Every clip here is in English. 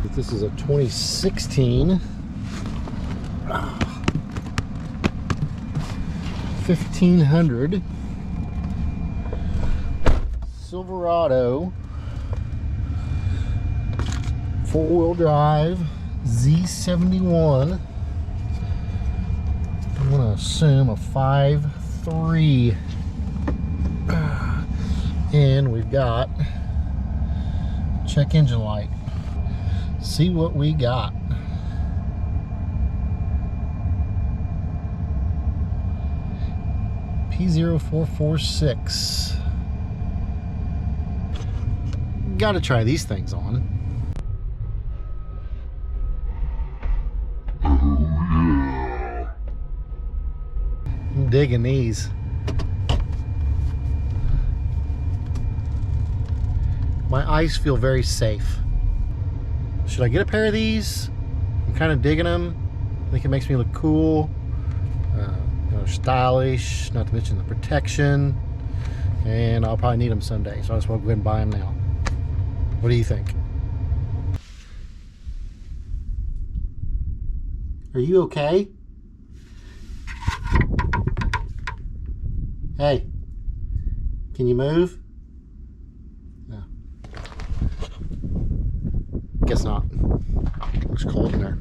that this is a 2016 1500 Silverado 4-wheel drive Z71. I'm going to assume a 5.3, and we've got check engine light. See what we got. P0446. Got to try these things on. I'm digging these. My eyes feel very safe. Should I get a pair of these? I'm kind of digging them. I think it makes me look cool, you know, stylish, not to mention the protection, and I'll probably need them someday, so I just want to go ahead and buy them now. What do you think? Are you okay? Hey, can you move? No. Guess not. Looks cold in there.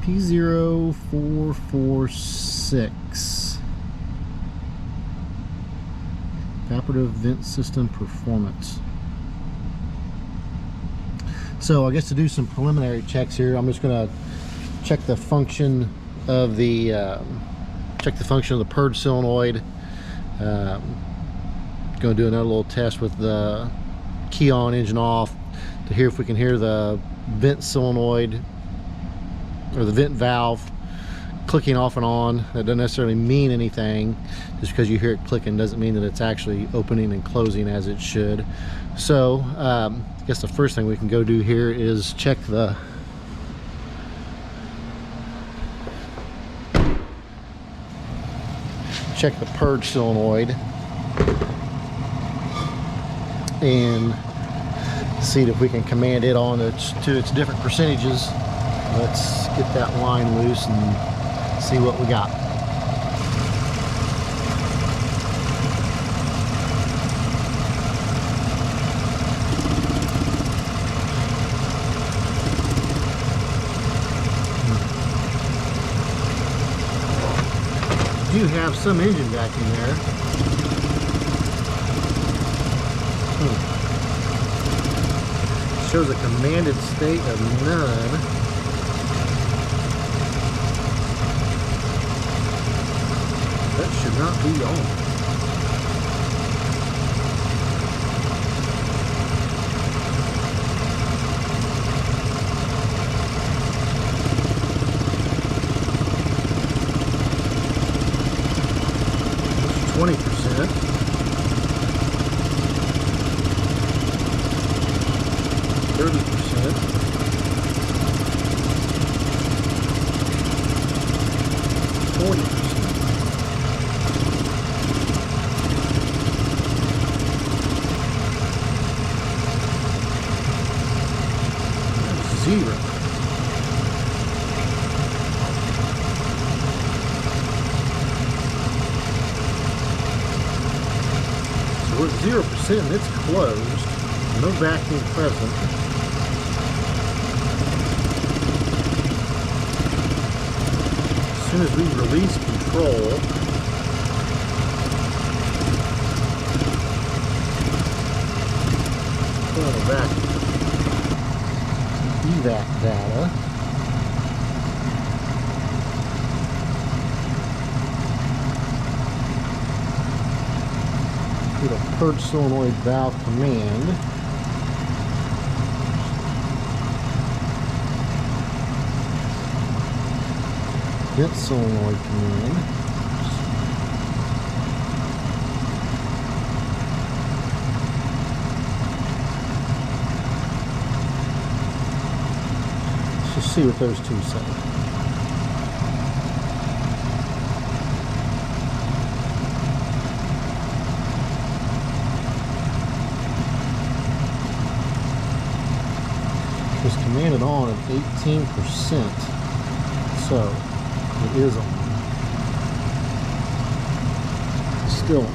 P0446. Evaporative vent system performance. So I guess to do some preliminary checks here, I'm just going to check the function of the purge solenoid. Going to do another little test with the key on, engine off, to hear if we can hear the vent solenoid or the vent valve clicking off and on. That doesn't necessarily mean anything. Just because you hear it clicking doesn't mean that it's actually opening and closing as it should. So I guess the first thing we can go do here is check the purge solenoid and see if we can command it on to its different percentages. Let's get that line loose and see what we got. Do have some engine back in there. Shows a commanded state of none. That should not be on. It's 20%. 30%. 40%. 0. So we're at 0% and it's closed. No vacuum present. As soon as we release control, pull the vacuum. Evap data. Do the purge solenoid valve command. Vent solenoid command. Let's see what those two say. was commanded on at 18%, so it is on. Still.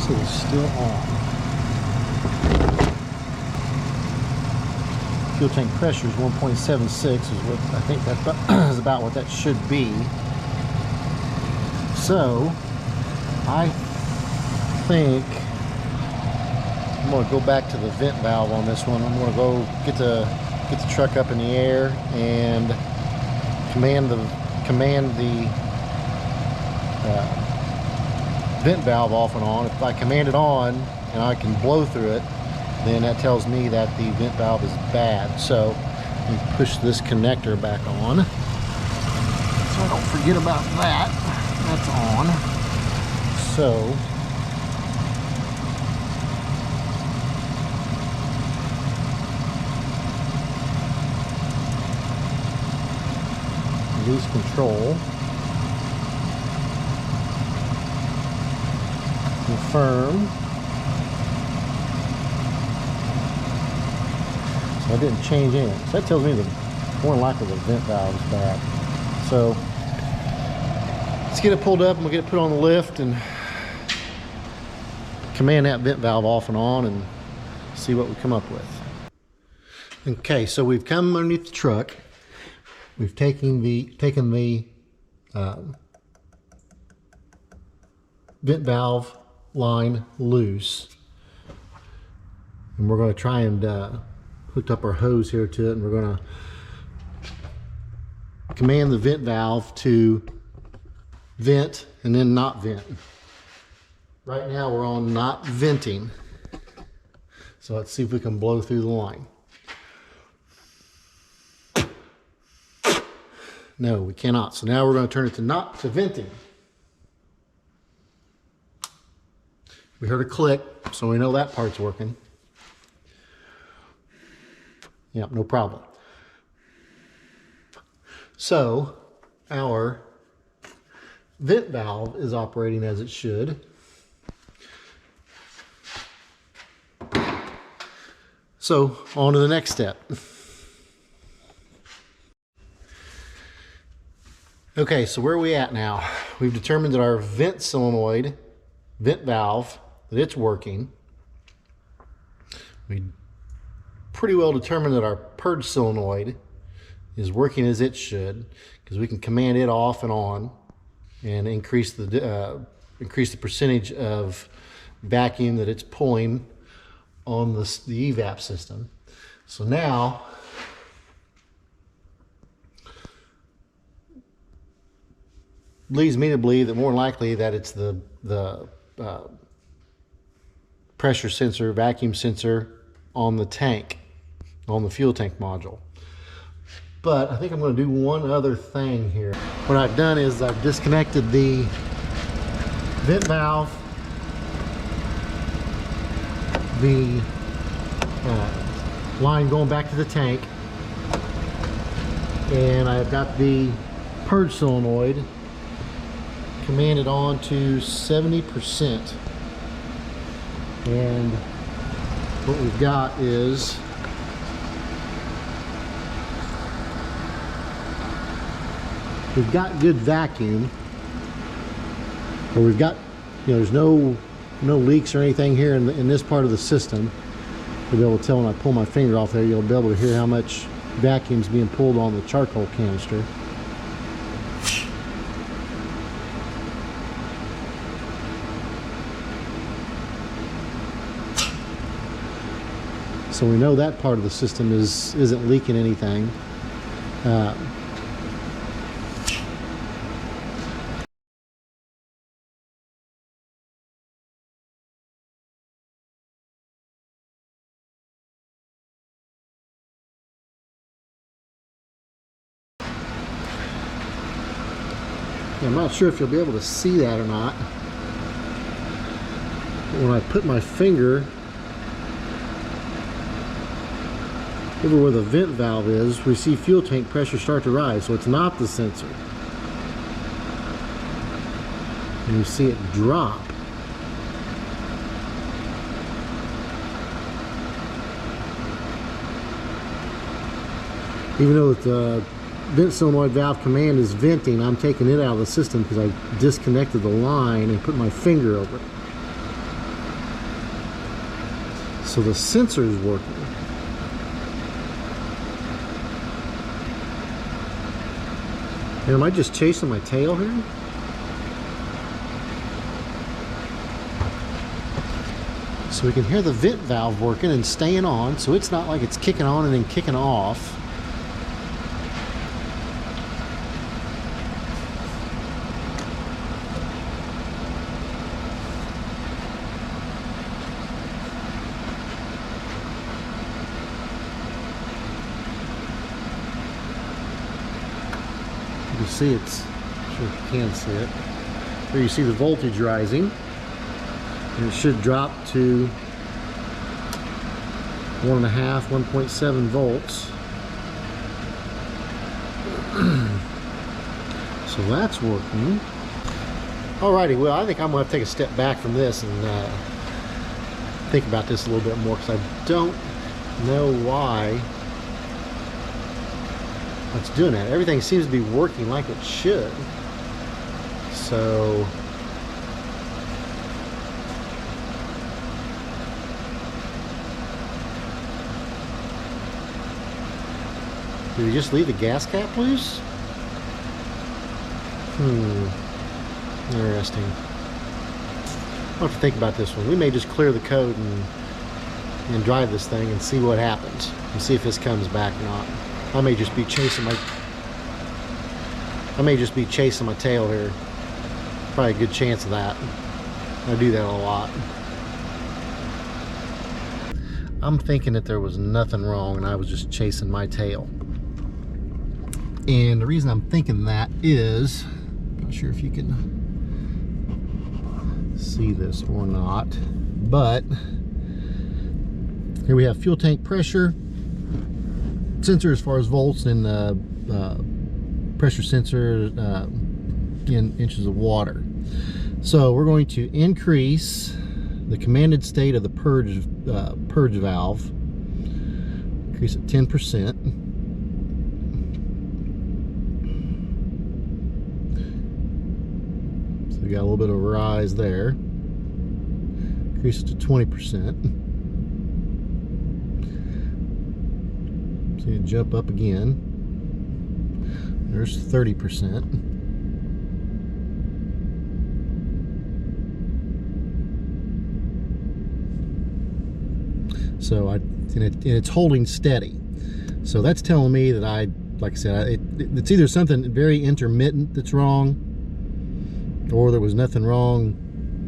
So it's still on. Fuel tank pressure is 1.76 is what I think that is about what that should be. So I think I'm going to go back to the vent valve on this one. I'm going to go get the truck up in the air and command the vent valve off and on. If I command it on and I can blow through it, then that tells me that the vent valve is bad. So let me push this connector back on so I don't forget about that. That's on. So release control. Confirm. So I didn't change anything. So that tells me that more than likely the vent valve is bad. So let's get it pulled up and we'll get it put on the lift and command that vent valve off and on and see what we come up with. Okay, so we've come underneath the truck. We've taken the vent valve line loose, and we're going to try and hook up our hose here to it, and we're going to command the vent valve to vent and then not vent. Right now we're on not venting, so let's see if we can blow through the line. No, we cannot. So now we're going to turn it to not to venting. We heard a click, so we know that part's working. Yep, no problem. So our vent valve is operating as it should. So on to the next step. Okay, so where are we at now? We've determined that our vent solenoid, vent valve, that it's working. We pretty well determined that our purge solenoid is working as it should, because we can command it off and on and increase the percentage of vacuum that it's pulling on the evap system. So now leads me to believe that more likely that it's the pressure sensor, vacuum sensor on the tank, on the fuel tank module. But I think I'm going to do one other thing here. What I've done is I've disconnected the vent valve, the line going back to the tank, and I've got the purge solenoid commanded on to 70%. And what we've got is we've got good vacuum, or we've got, there's no leaks or anything here in this part of the system. You'll be able to tell when I pull my finger off there, you'll be able to hear how much vacuum is being pulled on the charcoal canister. So we know that part of the system isn't leaking anything. I'm not sure if you'll be able to see that or not. But when I put my finger over where the vent valve is, we see fuel tank pressure start to rise, so it's not the sensor. and you see it drop. Even though the vent solenoid valve command is venting, I'm taking it out of the system because I disconnected the line and put my finger over it. So the sensor is working. And am I just chasing my tail here? So we can hear the vent valve working and staying on, so it's not like it's kicking on and then kicking off. You can see it's, I'm sure if you can see it. There you see the voltage rising. And it should drop to 1.5, 1.7 volts. So that's working. Alrighty, well, I think I'm going to have to take a step back from this and think about this a little bit more, because I don't know why it's doing that. Everything seems to be working like it should. So did we just leave the gas cap loose? Interesting. I'll have to think about this one. We may just clear the code and drive this thing and see what happens and see if this comes back or not. I may just be chasing my tail here. Probably a good chance of that. I do that a lot. I'm thinking that there was nothing wrong and I was just chasing my tail. And the reason I'm thinking that is, I'm not sure if you can see this or not, but here we have fuel tank pressure sensor as far as volts, and pressure sensor in inches of water. So we're going to increase the commanded state of the purge valve, increase it 10%. We got a little bit of a rise there. Increase it to 20%. See it jump up again. There's 30%. So it's holding steady. So that's telling me that like I said, it's either something very intermittent that's wrong, or there was nothing wrong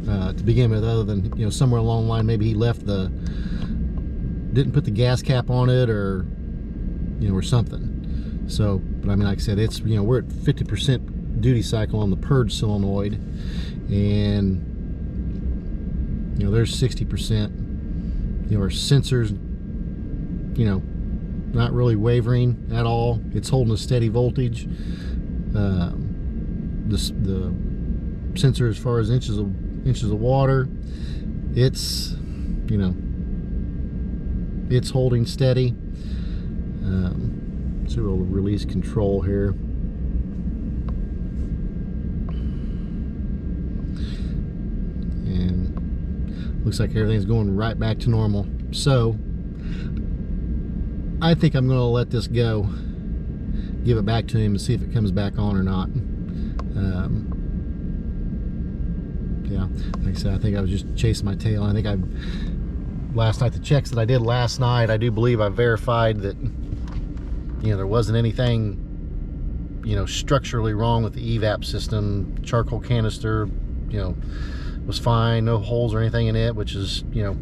to begin with, other than, you know, somewhere along the line maybe he didn't put the gas cap on it, or, you know, or something. So, but I mean, like I said, it's, you know, we're at 50% duty cycle on the purge solenoid, and, you know, there's 60%. You know, our sensors, you know, not really wavering at all. It's holding a steady voltage. The sensor, as far as inches of water, it's, you know, it's holding steady. So we'll release control here. And looks like everything's going right back to normal. So I think I'm going to let this go, give it back to him and see if it comes back on or not. Yeah, like I said, I think I was just chasing my tail. I think last night, the checks that I did last night, I do believe I verified that, you know, there wasn't anything, you know, structurally wrong with the evap system. Charcoal canister, you know, was fine, no holes or anything in it, which is, you know,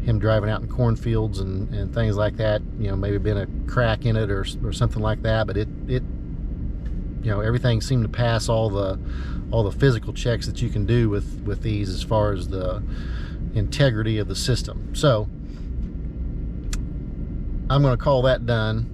him driving out in cornfields and things like that, you know, maybe been a crack in it or something like that, but it you know, everything seemed to pass all the physical checks that you can do with these as far as the integrity of the system. So I'm going to call that done.